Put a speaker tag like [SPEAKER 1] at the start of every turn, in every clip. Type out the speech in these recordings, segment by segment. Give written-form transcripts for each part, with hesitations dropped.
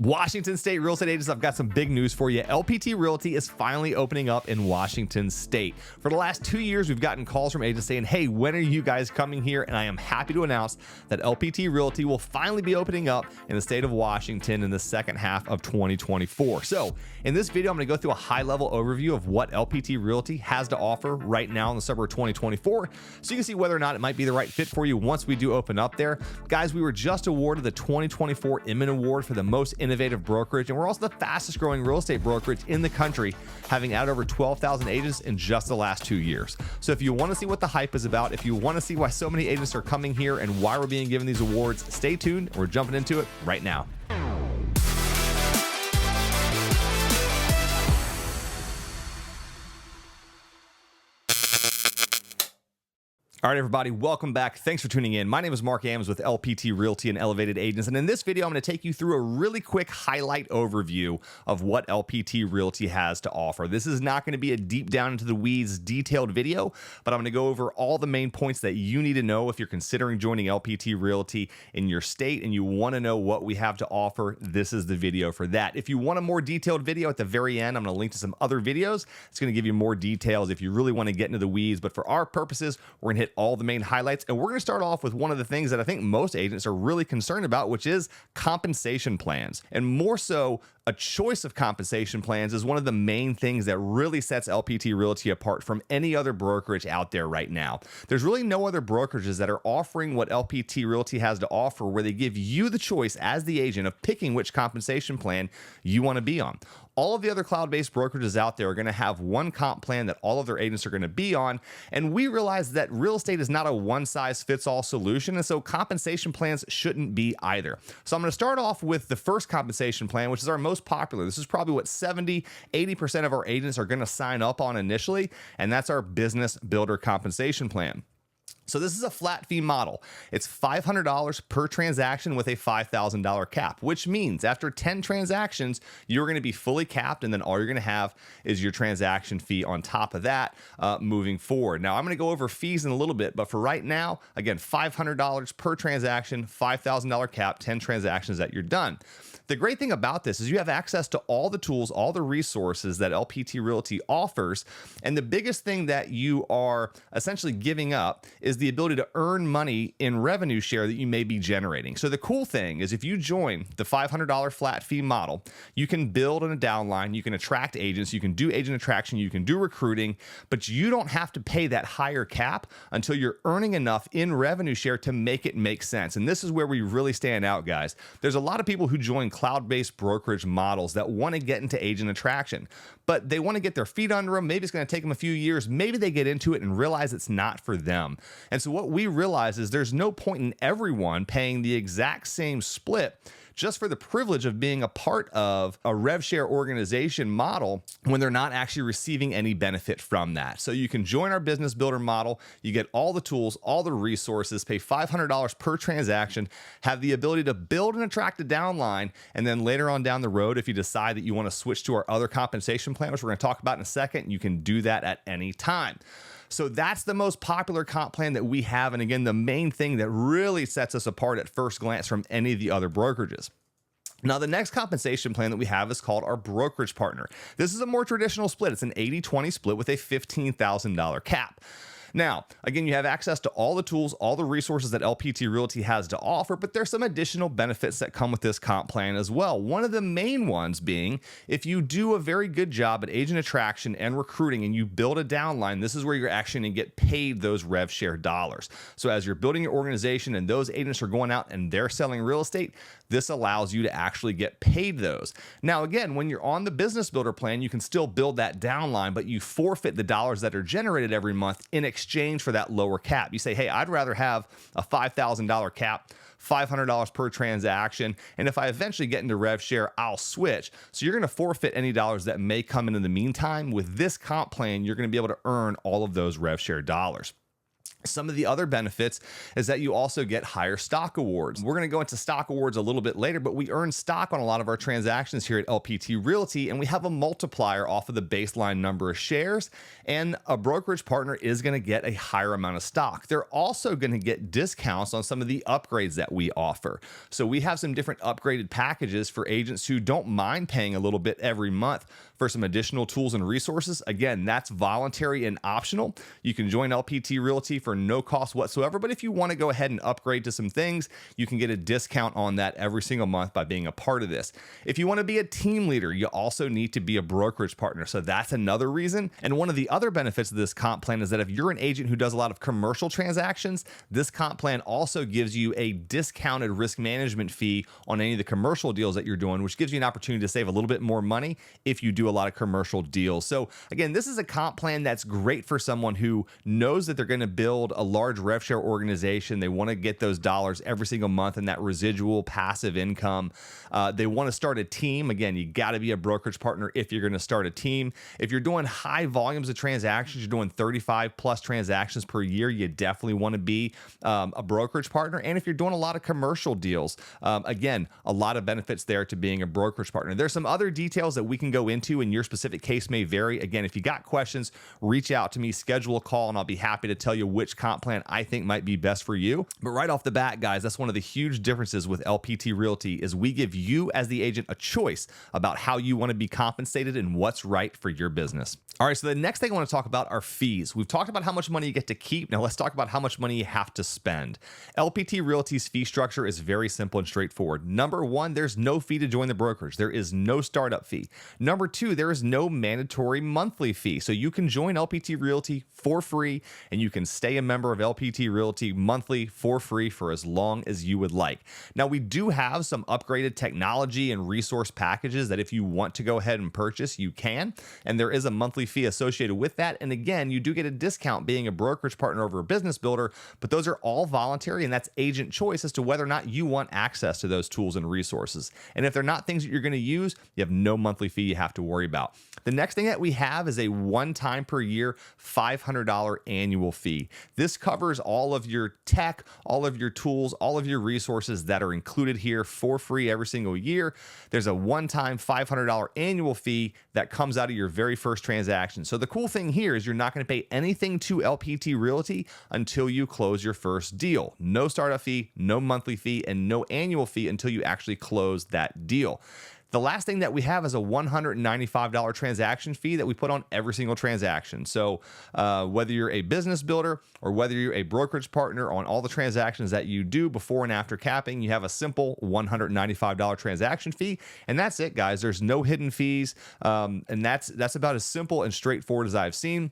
[SPEAKER 1] Washington State real estate agents, I've got some big news for you. LPT Realty is finally opening up in Washington State. For the last 2 years, we've gotten calls from agents saying, hey, when are you guys coming here? And I am happy to announce that LPT Realty will finally be opening up in the state of Washington in the second half of 2024. So in this video, I'm going to go through a high-level overview of what LPT Realty has to offer right now in the summer of 2024, so you can see whether or not it might be the right fit for you once we do open up there. Guys, we were just awarded the 2024 Inman Award for the most innovative brokerage, and we're also the fastest growing real estate brokerage in the country, having added over 12,000 agents in just the last 2 years. So if you want to see what the hype is about, if you want to see why so many agents are coming here and why we're being given these awards, stay tuned. We're jumping into it right now. All right, everybody, welcome back. Thanks for tuning in. My name is Marc AJ with LPT Realty and Elevated Agents. And in this video, I'm going to take you through a really quick highlight overview of what LPT Realty has to offer. This is not going to be a deep down into the weeds detailed video, but I'm going to go over all the main points that you need to know if you're considering joining LPT Realty in your state and you want to know what we have to offer. This is the video for that. If you want a more detailed video at the very end, I'm going to link to some other videos. It's going to give you more details if you really want to get into the weeds. But for our purposes, we're going to hit all the main highlights, and we're going to start off with one of the things that I think most agents are really concerned about, which is compensation plans. And more so, a choice of compensation plans is one of the main things that really sets LPT Realty apart from any other brokerage out there right now. There's really no other brokerages that are offering what LPT Realty has to offer, where they give you the choice as the agent of picking which compensation plan you want to be on. All of the other cloud-based brokerages out there are going to have one comp plan that all of their agents are going to be on. And we realize that real estate is not a one-size-fits-all solution. And so compensation plans shouldn't be either. So I'm going to start off with the first compensation plan, which is our most popular. This is probably what 70-80% of our agents are going to sign up on initially. And that's our business builder compensation plan. So this is a flat fee model. It's $500 per transaction with a $5,000 cap, which means after 10 transactions, you're going to be fully capped, and then all you're going to have is your transaction fee on top of that moving forward. Now, I'm going to go over fees in a little bit, but for right now, again, $500 per transaction, $5,000 cap, 10 transactions that you're done. The great thing about this is you have access to all the tools, all the resources that LPT Realty offers. And the biggest thing that you are essentially giving up is the ability to earn money in revenue share that you may be generating. So the cool thing is if you join the $500 flat fee model, you can build on a downline, you can attract agents, you can do agent attraction, you can do recruiting, but you don't have to pay that higher cap until you're earning enough in revenue share to make it make sense. And this is where we really stand out, guys. There's a lot of people who join cloud-based brokerage models that want to get into agent attraction, but they want to get their feet under them. Maybe it's going to take them a few years. Maybe they get into it and realize it's not for them. And so what we realize is there's no point in everyone paying the exact same split just for the privilege of being a part of a Rev Share organization model when they're not actually receiving any benefit from that. So you can join our business builder model, you get all the tools, all the resources, pay $500 per transaction, have the ability to build and attract a downline, and then later on down the road, if you decide that you want to switch to our other compensation plan, which we're going to talk about in a second, you can do that at any time. So that's the most popular comp plan that we have. And again, the main thing that really sets us apart at first glance from any of the other brokerages. Now, the next compensation plan that we have is called our brokerage partner. This is a more traditional split. It's an 80-20 split with a $15,000 cap. Now, again, you have access to all the tools, all the resources that LPT Realty has to offer, but there's some additional benefits that come with this comp plan as well. One of the main ones being, if you do a very good job at agent attraction and recruiting and you build a downline, this is where you're actually going to get paid those Rev Share dollars. So as you're building your organization and those agents are going out and they're selling real estate, this allows you to actually get paid those. Now, again, when you're on the business builder plan, you can still build that downline, but you forfeit the dollars that are generated every month in exchange for that lower cap. You say, hey, I'd rather have a $5,000 cap, $500 per transaction, and if I eventually get into Rev Share, I'll switch. So you're going to forfeit any dollars that may come in the meantime. With this comp plan, you're going to be able to earn all of those Rev Share dollars. Some of the other benefits is that you also get higher stock awards. We're going to go into stock awards a little bit later, but we earn stock on a lot of our transactions here at LPT Realty, and we have a multiplier off of the baseline number of shares, and a brokerage partner is going to get a higher amount of stock. They're also going to get discounts on some of the upgrades that we offer. So we have some different upgraded packages for agents who don't mind paying a little bit every month for some additional tools and resources. Again, that's voluntary and optional. You can join LPT Realty for no cost whatsoever, but if you want to go ahead and upgrade to some things, you can get a discount on that every single month by being a part of this. If you want to be a team leader, you also need to be a brokerage partner. So that's another reason. And one of the other benefits of this comp plan is that if you're an agent who does a lot of commercial transactions, this comp plan also gives you a discounted risk management fee on any of the commercial deals that you're doing, which gives you an opportunity to save a little bit more money if you do a lot of commercial deals. So again, this is a comp plan that's great for someone who knows that they're going to build a large Rev Share organization. They want to get those dollars every single month and that residual passive income. They want to start a team. Again, you got to be a brokerage partner if you're going to start a team. If you're doing high volumes of transactions, you're doing 35 plus transactions per year, you definitely want to be a brokerage partner. And if you're doing a lot of commercial deals, again, a lot of benefits there to being a brokerage partner. There's some other details that we can go into, and your specific case may vary. Again, if you got questions, reach out to me, schedule a call, and I'll be happy to tell you which comp plan I think might be best for you. But right off the bat, guys, that's one of the huge differences with LPT Realty is we give you as the agent a choice about how you want to be compensated and what's right for your business. All right, so the next thing I want to talk about are fees. We've talked about how much money you get to keep. Now let's talk about how much money you have to spend. LPT Realty's fee structure is very simple and straightforward. Number one, there's no fee to join the brokerage. There is no startup fee. Number two, there is no mandatory monthly fee. So you can join LPT Realty for free, and you can stay a member of LPT Realty monthly for free for as long as you would like. Now, we do have some upgraded technology and resource packages that if you want to go ahead and purchase, you can, and there is a monthly fee associated with that. And again, you do get a discount being a brokerage partner over a business builder, but those are all voluntary, and that's agent choice as to whether or not you want access to those tools and resources. And if they're not things that you're going to use, you have no monthly fee you have to worry about. The next thing that we have is a one-time per year $500 annual fee. This covers all of your tech, all of your tools, all of your resources that are included here for free every single year. There's a one-time $500 annual fee that comes out of your very first transaction. So the cool thing here is you're not going to pay anything to LPT Realty until you close your first deal. No startup fee, no monthly fee, and no annual fee until you actually close that deal. The last thing that we have is a $195 transaction fee that we put on every single transaction. So whether you're a business builder or whether you're a brokerage partner, on all the transactions that you do before and after capping, you have a simple $195 transaction fee. And that's it, guys. There's no hidden fees. And that's about as simple and straightforward as I've seen.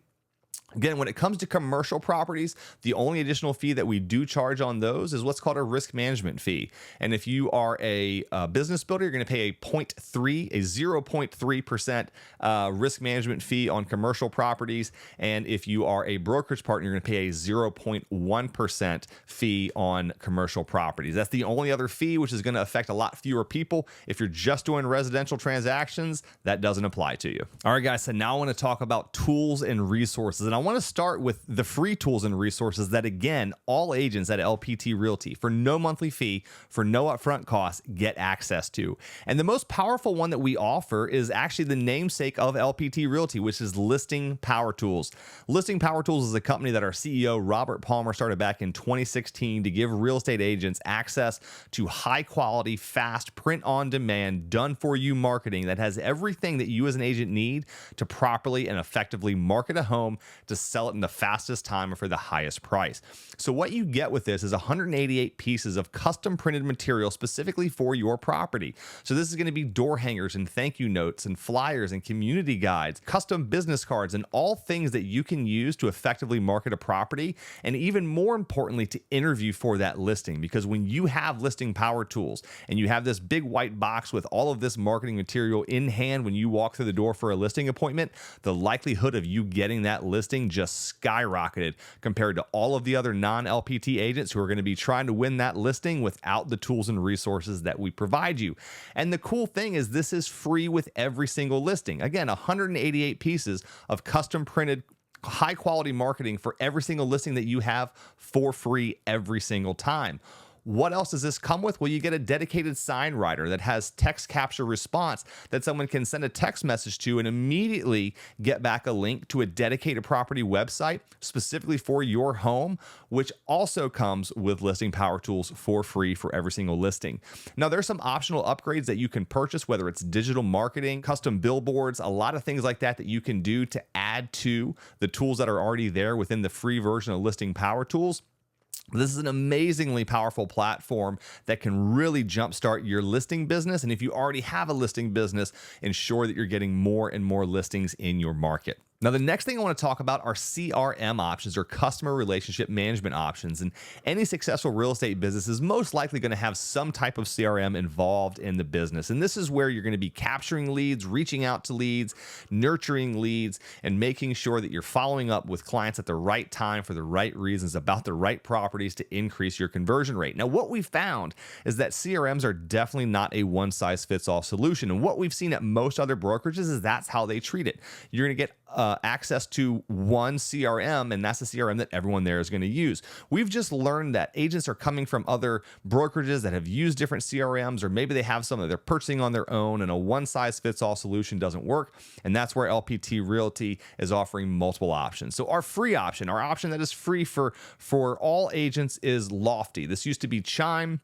[SPEAKER 1] Again, when it comes to commercial properties, the only additional fee that we do charge on those is what's called a risk management fee. And if you are a business builder, you're going to pay a 0.3% risk management fee on commercial properties. And if you are a brokerage partner, you're going to pay a 0.1% fee on commercial properties. That's the only other fee, which is going to affect a lot fewer people. If you're just doing residential transactions, that doesn't apply to you. All right, guys, so now I want to talk about tools and resources. And I want to start with the free tools and resources that, again, all agents at LPT Realty, for no monthly fee, for no upfront costs, get access to. And the most powerful one that we offer is actually the namesake of LPT Realty, which is Listing Power Tools. Listing Power Tools is a company that our CEO, Robert Palmer, started back in 2016 to give real estate agents access to high quality, fast, print on demand, done for you marketing that has everything that you as an agent need to properly and effectively market a home, to sell it in the fastest time and for the highest price. So what you get with this is 188 pieces of custom printed material specifically for your property. So this is going to be door hangers and thank you notes and flyers and community guides, custom business cards, and all things that you can use to effectively market a property, and even more importantly, to interview for that listing. Because when you have Listing Power Tools and you have this big white box with all of this marketing material in hand when you walk through the door for a listing appointment, the likelihood of you getting that listing just skyrocketed compared to all of the other non-LPT agents who are going to be trying to win that listing without the tools and resources that we provide you. And the cool thing is this is free with every single listing. Again, 188 pieces of custom printed high quality marketing for every single listing that you have for free every single time. What else does this come with? Well, you get a dedicated sign writer that has text capture response that someone can send a text message to and immediately get back a link to a dedicated property website specifically for your home, which also comes with listing power tools for free for every single listing. Now, there's some optional upgrades that you can purchase, whether it's digital marketing, custom billboards, a lot of things like that that you can do to add to the tools that are already there within the free version of listing power tools. This is an amazingly powerful platform that can really jumpstart your listing business. And if you already have a listing business, ensure that you're getting more and more listings in your market. Now, the next thing I want to talk about are CRM options, or customer relationship management options. And any successful real estate business is most likely going to have some type of CRM involved in the business. And this is where you're going to be capturing leads, reaching out to leads, nurturing leads, and making sure that you're following up with clients at the right time for the right reasons about the right properties to increase your conversion rate. Now, what we've found is that CRMs are definitely not a one-size-fits-all solution. And what we've seen at most other brokerages is that's how they treat it. You're going to get access to one CRM, and that's the CRM that everyone there is going to use. We've just learned that agents are coming from other brokerages that have used different CRMs, or maybe they have some that they're purchasing on their own, and a one-size-fits-all solution doesn't work. And that's where LPT Realty is offering multiple options. So our free option, our option that is free for all agents, is Lofty. This used to be Chime.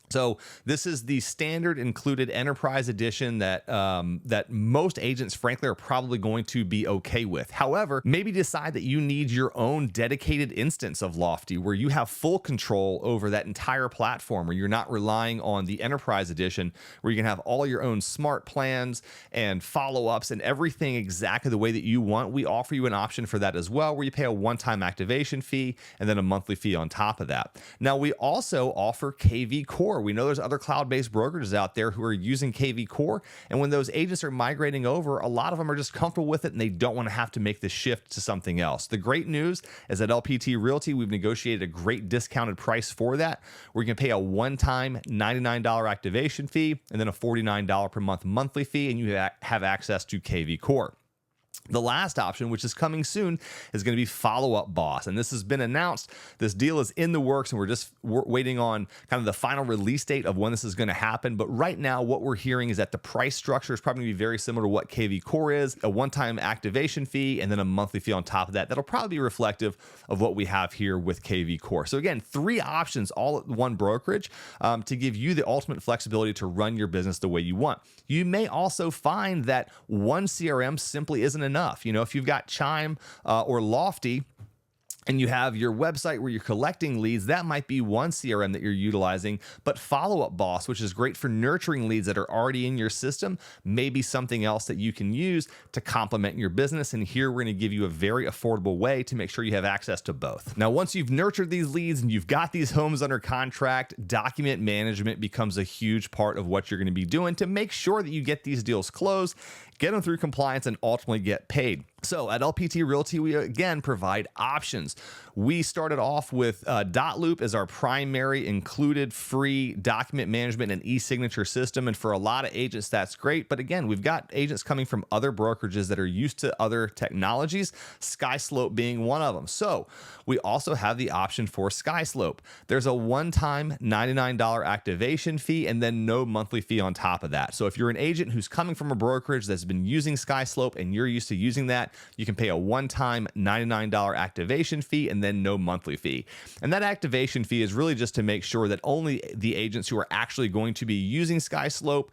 [SPEAKER 1] So this is the standard included enterprise edition that most agents, frankly, are probably going to be okay with. However, maybe decide that you need your own dedicated instance of Lofty where you have full control over that entire platform, where you're not relying on the enterprise edition, where you can have all your own smart plans and follow-ups and everything exactly the way that you want. We offer you an option for that as well, where you pay a one-time activation fee and then a monthly fee on top of that. Now, we also offer KV Core. We know there's other cloud-based brokerages out there who are using KV Core, and when those agents are migrating over, a lot of them are just comfortable with it and they don't want to have to make the shift to something else. The great news is at LPT Realty, we've negotiated a great discounted price for that, where you can pay a one-time $99 activation fee and then a $49 per month monthly fee, and you have access to KV Core. The last option, which is coming soon, is going to be Follow-Up Boss. And this has been announced. This deal is in the works, and we're waiting on kind of the final release date of when this is going to happen. But right now, what we're hearing is that the price structure is probably going to be very similar to what KV Core is, a one-time activation fee, and then a monthly fee on top of that. That'll probably be reflective of what we have here with KV Core. So again, 3 options all at one brokerage to give you the ultimate flexibility to run your business the way you want. You may also find that one CRM simply isn't enough. You know, if you've got Chime or Lofty, and you have your website where you're collecting leads, that might be one CRM that you're utilizing. But Follow-Up Boss, which is great for nurturing leads that are already in your system, may be something else that you can use to complement your business. And here we're going to give you a very affordable way to make sure you have access to both. Now, once you've nurtured these leads and you've got these homes under contract, document management becomes a huge part of what you're going to be doing to make sure that you get these deals closed, get them through compliance, and ultimately get paid. So at LPT Realty, we again provide options. We started off with Dotloop as our primary included free document management and e-signature system. And for a lot of agents, that's great. But again, we've got agents coming from other brokerages that are used to other technologies, SkySlope being one of them. So we also have the option for SkySlope. There's a one-time $99 activation fee and then no monthly fee on top of that. So if you're an agent who's coming from a brokerage that's been using SkySlope and you're used to using that, you can pay a one-time $99 activation fee and then no monthly fee. And that activation fee is really just to make sure that only the agents who are actually going to be using SkySlope,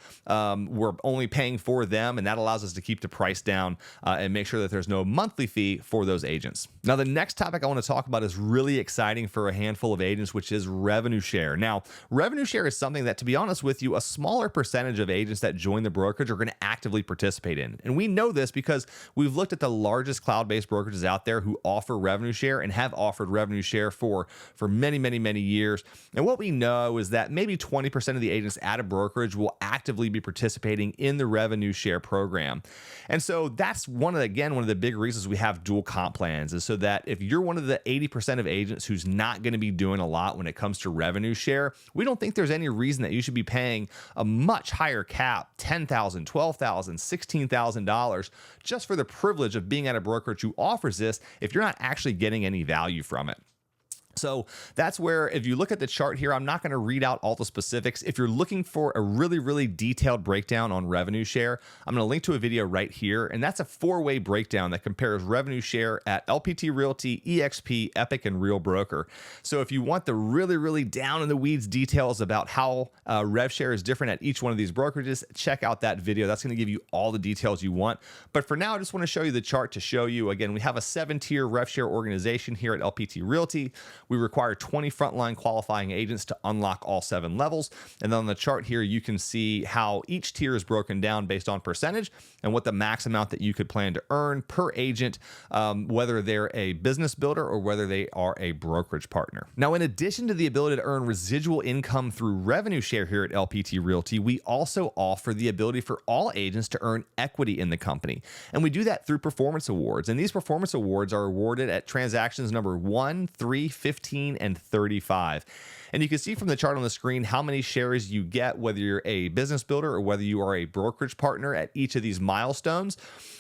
[SPEAKER 1] we're only paying for them, and that allows us to keep the price down and make sure that there's no monthly fee for those agents. Now, the next topic I want to talk about is really exciting for a handful of agents, which is revenue share. Now, revenue share is something that, to be honest with you, a smaller percentage of agents that join the brokerage are going to actively participate in. And we know this because we've looked at the largest cloud-based brokerages out there who offer revenue share and have offered revenue share for many years. And what we know is that maybe 20% of the agents at a brokerage will actively be participating in the revenue share program. And so that's one of the big reasons we have dual comp plans, is so that if you're one of the 80% of agents who's not going to be doing a lot when it comes to revenue share, we don't think there's any reason that you should be paying a much higher cap, $10,000, $12,000, $16,000 just for the privilege of being at a brokerage who offers this if you're not actually getting any value from it. So that's where, if you look at the chart here, I'm not going to read out all the specifics. If you're looking for a really, really detailed breakdown on revenue share, I'm going to link to a video right here. And that's a 4-way breakdown that compares revenue share at LPT Realty, EXP, Epic, and Real Broker. So if you want the really, really down in the weeds details about how Rev Share is different at each one of these brokerages, check out that video. That's going to give you all the details you want. But for now, I just want to show you the chart to show you, again, we have a 7-tier Rev Share organization here at LPT Realty. We require 20 frontline qualifying agents to unlock all 7 levels. And then on the chart here, you can see how each tier is broken down based on percentage and what the max amount that you could plan to earn per agent, whether they're a business builder or whether they are a brokerage partner. Now, in addition to the ability to earn residual income through revenue share here at LPT Realty, we also offer the ability for all agents to earn equity in the company. And we do that through performance awards. And these performance awards are awarded at transactions number 1, 3, 15, and 35. And you can see from the chart on the screen how many shares you get, whether you're a business builder or whether you are a brokerage partner at each of these milestones.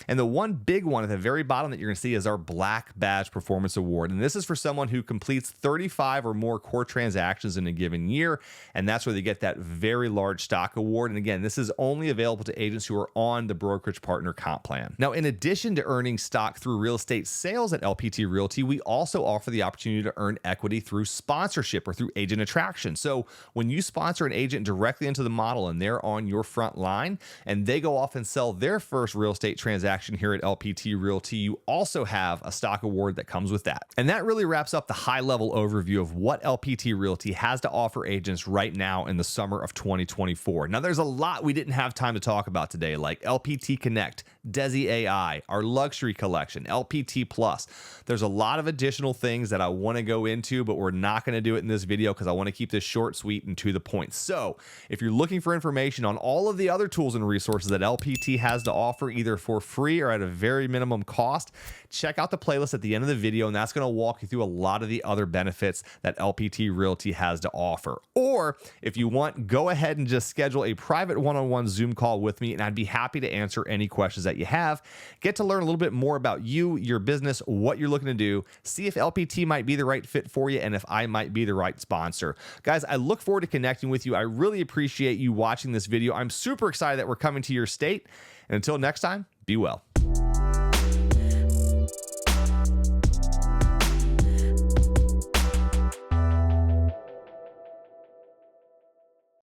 [SPEAKER 1] And the one big one at the very bottom that you're going to see is our Black Badge Performance Award. And this is for someone who completes 35 or more core transactions in a given year. And that's where they get that very large stock award. And again, this is only available to agents who are on the brokerage partner comp plan. Now, in addition to earning stock through real estate sales at LPT Realty, we also offer the opportunity to earn equity through sponsorship or through agent attraction. So when you sponsor an agent directly into the model and they're on your front line and they go off and sell their first real estate transaction here at LPT Realty, you also have a stock award that comes with that. And that really wraps up the high level overview of what LPT Realty has to offer agents right now in the summer of 2024. Now, there's a lot we didn't have time to talk about today, like LPT Connect, Desi AI, our luxury collection, LPT Plus. There's a lot of additional things that I want to go into, but we're not going to do it in this video because I want to keep this short, sweet, and to the point. So if you're looking for information on all of the other tools and resources that LPT has to offer, either for free or at a very minimum cost, check out the playlist at the end of the video, and that's going to walk you through a lot of the other benefits that LPT Realty has to offer. Or if you want, go ahead and just schedule a private one-on-one Zoom call with me, and I'd be happy to answer any questions that you have. Get to learn a little bit more about you, your business, what you're looking to do, see if LPT might be the right fit for you, and if I might be the right sponsor. Guys, I look forward to connecting with you. I really appreciate you watching this video. I'm super excited that we're coming to your state. And until next time, be well.